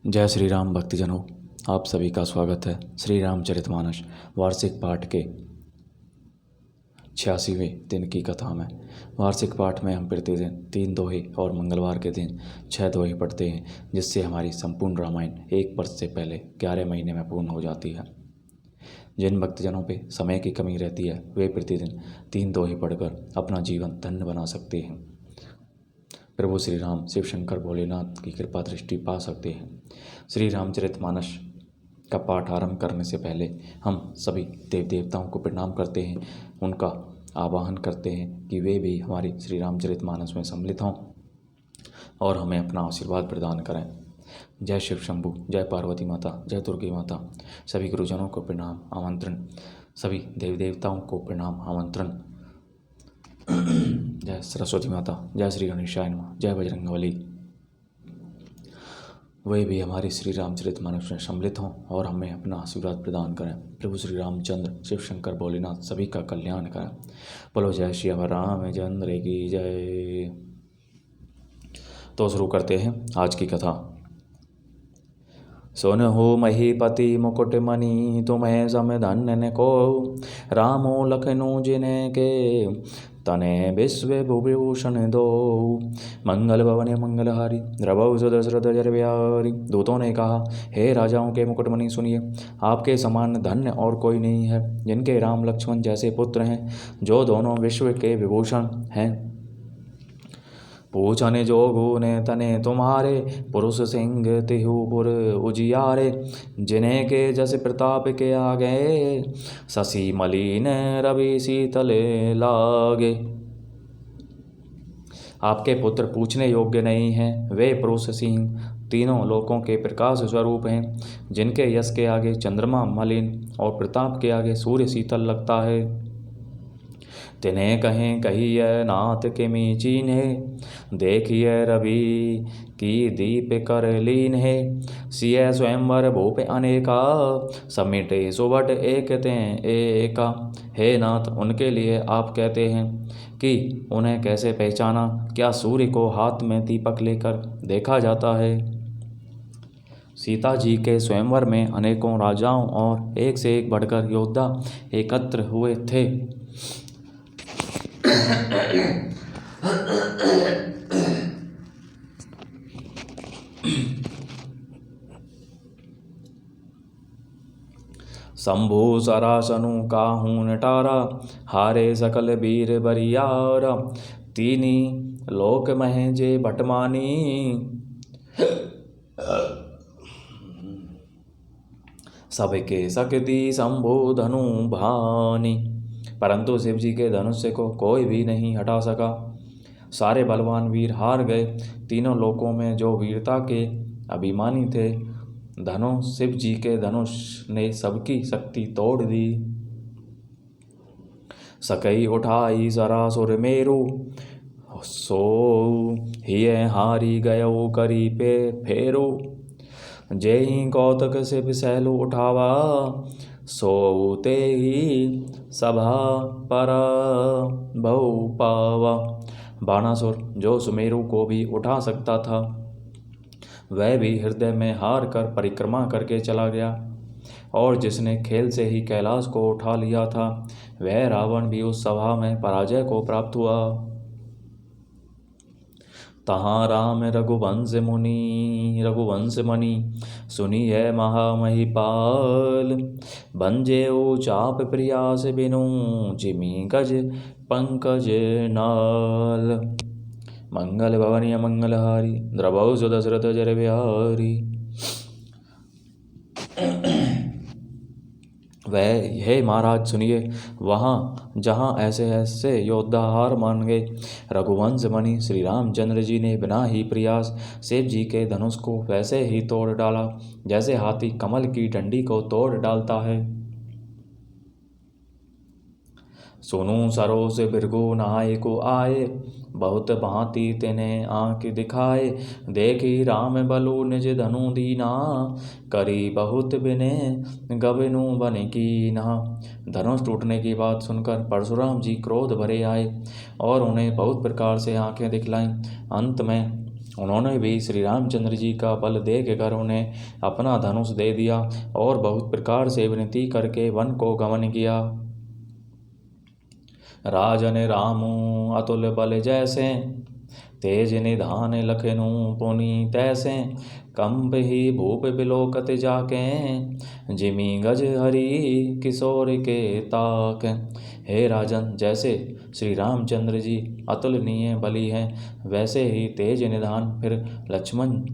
जय श्री राम भक्तजनों, आप सभी का स्वागत है श्री रामचरितमानस वार्षिक पाठ के 86वें दिन की कथा में। वार्षिक पाठ में हम प्रतिदिन 3 दोहे और मंगलवार के दिन 6 दोहे पढ़ते हैं, जिससे हमारी संपूर्ण रामायण एक वर्ष से पहले 11 महीने में पूर्ण हो जाती है। जिन भक्तजनों पे समय की कमी रहती है वे प्रतिदिन 3 दोहे पढ़कर अपना जीवन धन्य बना सकते हैं। प्रभु श्री राम शिव शंकर भोलेनाथ की कृपा दृष्टि पा सकते हैं। श्री रामचरितमानस का पाठ आरंभ करने से पहले हम सभी देव देवताओं को प्रणाम करते हैं, उनका आवाहन करते हैं कि वे भी हमारी श्री रामचरितमानस में सम्मिलित हों और हमें अपना आशीर्वाद प्रदान करें। जय शिव शंभु, जय पार्वती माता, जय दुर्गी माता। सभी गुरुजनों को प्रणाम आमंत्रण, सभी देव देवताओं को प्रणाम आमंत्रण। जय सरस्वती माता, जय श्री गणेशाय नमः, जय बजरंगबली। वे भी हमारे श्री रामचरितमानस में सम्मिलित हों और हमें अपना आशीर्वाद प्रदान करें। प्रभु श्री रामचंद्र शिव शंकर भोलेनाथ सभी का कल्याण करें। बोलो जय श्री रामचंद्र की जय। तो शुरू करते हैं आज की कथा। सुनहु महीपति मुकुटमणि तुम्हें सम धन्य को, रामो लखनऊ जिने के तने विश्व भूभूषण दो। मंगल भवन मंगलहारी द्रवौ सुदशरथ जर बिहारी। दूतों ने कहा, हे राजाओं के मुकुटमणि सुनिए, आपके समान धन्य और कोई नहीं है, जिनके राम लक्ष्मण जैसे पुत्र हैं, जो दोनों विश्व के विभूषण हैं। पूछने जोगु ने तने तुम्हारे, पुरुष सिंह तिहुपुर उजियारे। जिन्हें के जस प्रताप के आगे, शशि मलिन रवि शीतल लागे। आपके पुत्र पूछने योग्य नहीं हैं, वे पुरुष सिंह तीनों लोकों के प्रकाश स्वरूप हैं, जिनके यश के आगे चंद्रमा मलिन और प्रताप के आगे सूर्य शीतल लगता है। तिन्हें कहें कहिए नाथ के मीचीन है, देखिए रवि की दीप कर लीन है। सिय स्वयंवर भूप अनेका, समिटे सुबट एक ते एका। हे नाथ, उनके लिए आप कहते हैं कि उन्हें कैसे पहचाना, क्या सूर्य को हाथ में दीपक लेकर देखा जाता है। सीता जी के स्वयंवर में अनेकों राजाओं और एक से एक बढ़कर योद्धा एकत्र हुए थे। शंभु सरासनु काहू नटारा, हारे सकल वीर बरियारा। तीनी लोक मह जे भटमानी, सबके शक्ति शंभु धनु भानी। परंतु शिव जी के धनुष को कोई भी नहीं हटा सका। सारे बलवान वीर हार गए। तीनों लोकों में जो वीरता के अभिमानी थे, शिव जी के धनुष ने सबकी शक्ति तोड़ दी। सकई उठाई सरासुर मेरु, सो हिय हारी गयो करी पे फेरो। जेहि कौतक शिव सैलु उठावा, सोते ही सभा पर बहु पावा। बाणासुर जो सुमेरु को भी उठा सकता था, वह भी हृदय में हार कर परिक्रमा करके चला गया। और जिसने खेल से ही कैलाश को उठा लिया था, वह रावण भी उस सभा में पराजय को प्राप्त हुआ। तहाँ राम रघुवंश मणि, सुनिए महामहिपाल। भंजेऊ चाप प्रयास बिनु, जिमी गज पंकज नाल। मंगल भवन मंगलहारी द्रवौ सुदशरथ जर बिहारी। वह, हे महाराज सुनिए, वहाँ जहाँ ऐसे ऐसे योद्धा हार मान गए, रघुवंश मणि श्री रामचंद्र जी ने बिना ही प्रयास शिव जी के धनुष को वैसे ही तोड़ डाला, जैसे हाथी कमल की डंडी को तोड़ डालता है। सुनु सरोस बिरगु नहाय को आए, बहुत भांति तेने आँख दिखाए। देखी राम बलु निज धनु दीना, करी बहुत बिने गबनु बन कीना। धनुष टूटने की बात सुनकर परशुराम जी क्रोध भरे आए और उन्हें बहुत प्रकार से आंखें दिखलाईं। अंत में उन्होंने भी श्री रामचंद्र जी का बल देख कर उन्हें अपना धनुष दे दिया और बहुत प्रकार से विनती करके वन को गमन किया। राजन रामू अतुल बल जैसे, तेज निधान लखनऊ पुनि तैसे, कंप ही भूप बिलोकत जाके, जिमी गज हरि किशोर के ताक। हे राजन, जैसे श्री रामचंद्र जी अतुलनीय बली हैं, वैसे ही तेज निधान फिर लक्ष्मण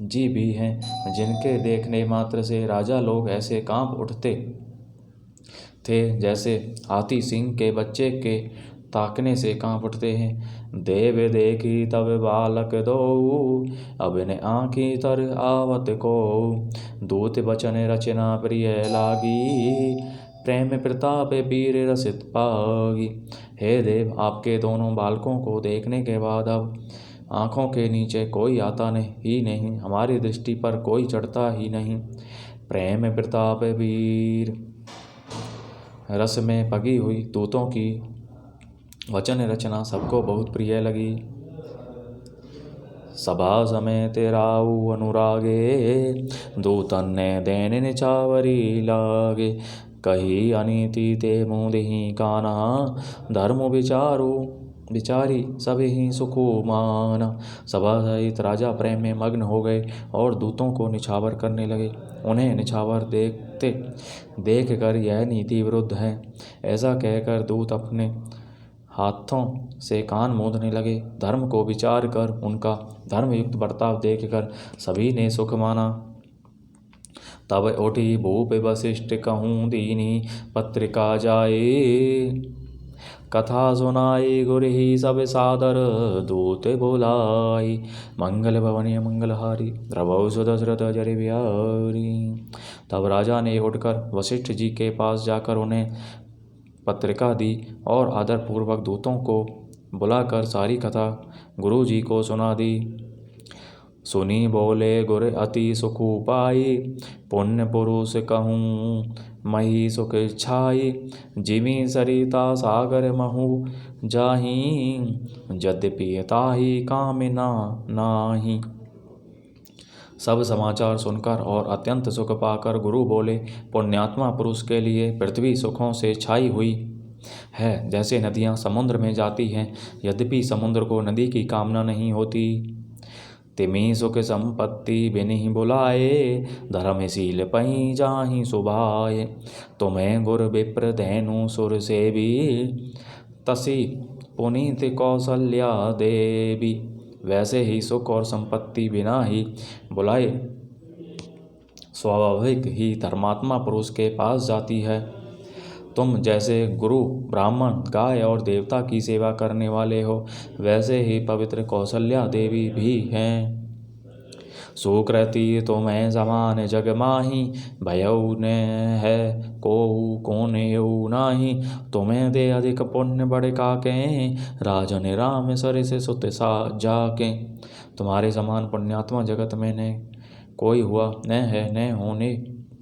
जी भी हैं, जिनके देखने मात्र से राजा लोग ऐसे कांप उठते थे जैसे हाथी सिंह के बच्चे के ताकने से कांप उठते हैं। देव देखी तब बालक दो, अब ने आँखी तर आवत को, दूत बचन रचना प्रिय लागी, प्रेम प्रताप वीर रसित पागी। हे देव, आपके दोनों बालकों को देखने के बाद अब आँखों के नीचे कोई आता ही नहीं, हमारी दृष्टि पर कोई चढ़ता ही नहीं। प्रेम प्रताप वीर रस में पगी हुई दूतों की वचन रचना सबको बहुत प्रिय लगी। सभा समेत राऊ अनुरागे, दूतन ने देन निछावरी लागे, कही अनीति ते मुँह काना, धर्म विचारी सभी सुखु माना। सभा सहित राजा प्रेम में मग्न हो गए और दूतों को निछावर करने लगे। उन्हें निछावर देख कर यह नीति विरुद्ध है ऐसा कहकर दूत अपने हाथों से कान मूंदने लगे। धर्म को विचार कर उनका धर्मयुक्त बर्ताव देखकर सभी ने सुख माना। तब उठी भूप वशिष्ठ कहूँ दीनी, पत्रिका जाए कथा सुनाई, गुर ही सब सादर दूत बोलाई, मंगल भवनीय मंगलहारी, द्रवौ सुदशरथ जरि बिहारी। तब राजा ने उठकर वशिष्ठ जी के पास जाकर उन्हें पत्रिका दी और आदरपूर्वक दूतों को बुलाकर सारी कथा गुरु जी को सुना दी। सुनी बोले गुर अति सुख पाई, पुण्य पुरुष कहूँ मही सुख छाई, जिमी सरिता सागर महु जाही, यद्यपि ताही कामिना नाही। सब समाचार सुनकर और अत्यंत सुख पाकर गुरु बोले, पुण्यात्मा पुरुष के लिए पृथ्वी सुखों से छाई हुई है, जैसे नदियाँ समुद्र में जाती हैं, यद्यपि समुद्र को नदी की कामना नहीं होती। तिमी सुख संपत्ति बिनि बुलाए, धर्मशील पही जाहि सुभाए, तुम्हें गुर विप्र धैनु सुर सेवी, तसी पुनीत कौशल्या देवी। वैसे ही सुख और संपत्ति बिना ही बुलाए स्वाभाविक ही धर्मात्मा पुरुष के पास जाती है। तुम जैसे गुरु ब्राह्मण गाय और देवता की सेवा करने वाले हो, वैसे ही पवित्र कौशल्या देवी भी हैं। सुकृति तुम्हें समान जग माही, भयउ ने है कोनेउ नाही, तुम्हें दे अधिक पुण्य बड़ काके, राजन राम सर से सुत सा जाके। तुम्हारे समान पुण्यात्मा जगत में न कोई हुआ, न है, न होने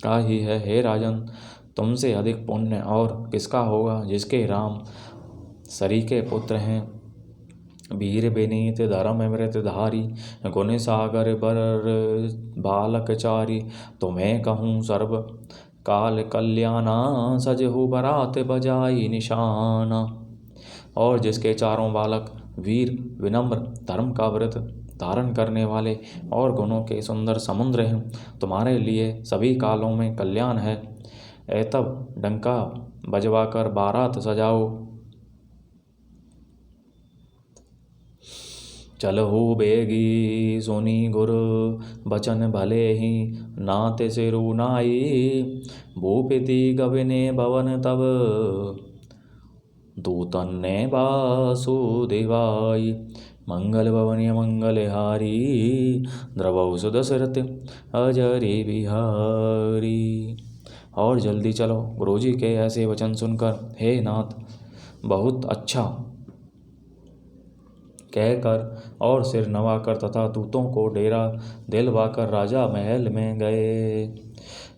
का ही है। हे राजन, तुमसे अधिक पुण्य और किसका होगा, जिसके राम सरी के पुत्र हैं। वीर विनीत धर्म अमृत धारी, गुण सागर बर बालक चारी, तुम्हें कहूँ सर्व काल कल्याणा, सजहु बरात बजाई निशाना। और जिसके चारों बालक वीर विनम्र धर्म का व्रत धारण करने वाले और गुणों के सुंदर समुद्र हैं, तुम्हारे लिए सभी कालों में कल्याण है। तब डंका बजवाकर बारात सजाओ। चलहु बेगी सुनी गुर बचन भले ही, नात सिरु नाई, भूपति गविने भवन तब, दूतन ने वासुदेवाई, मंगल भवनीय मंगलहारी, द्रवौ सुदशरथ अजरि बिहारी। और जल्दी चलो। गुरुजी के ऐसे वचन सुनकर हे नाथ बहुत अच्छा कहकर और सिर नवाकर तथा दूतों को डेरा दिलवाकर राजा महल में गए।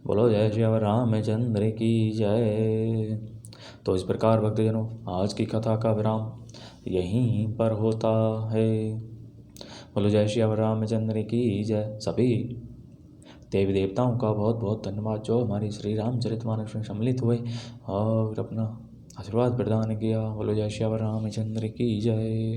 बोलो जय श्री रामचंद्र की जय। तो इस प्रकार भक्तजनों, आज की कथा का विराम यहीं पर होता है। बोलो जय श्री रामचंद्र की जय। सभी देवी देवताओं का बहुत बहुत धन्यवाद जो हमारे श्री रामचरितमानस में सम्मिलित हुए और अपना आशीर्वाद प्रदान किया। बोलो जय श्री रामचंद्र की जय।